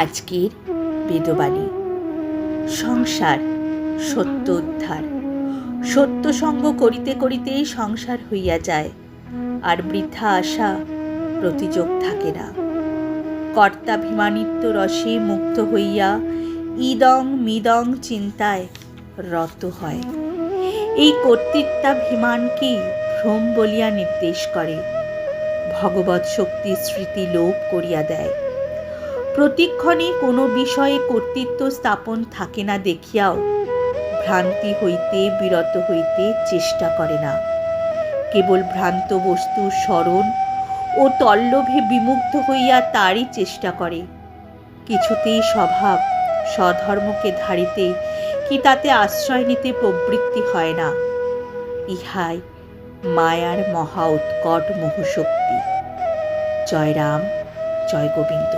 আজকের বেদবাণী। সংসার সত্য উদ্ধার। সত্য সঙ্গ করিতে করিতেই সংসার হইয়া যায়, আর বৃথা আশা প্রতিযোগ থাকে না। কর্তাভিমানিত্ব রসে মুক্ত হইয়া ইদং মিদং চিন্তায় রত হয়। এই কর্তৃত্বাভিমানকেই ভ্রম বলিয়া নির্দেশ করে। ভগবৎ শক্তির স্মৃতি লোপ করিয়া দেয়। প্রতিক্ষণে কোনো বিষয়ে কর্তৃত্ব স্থাপন থাকে না দেখিয়াও ভ্রান্তি হইতে বিরত হইতে চেষ্টা করে না। কেবল ভ্রান্ত বস্তুর স্মরণ ও তল্লভে বিমুগ্ধ হইয়া তারই চেষ্টা করে। কিছুতেই স্বভাব স্বধর্মকে ধারিতে কি তাতে আশ্রয় নিতে প্রবৃত্তি হয় না। ইহাই মায়ার মহা উৎকট মোহশক্তি। জয় রাম, জয় গোবিন্দ।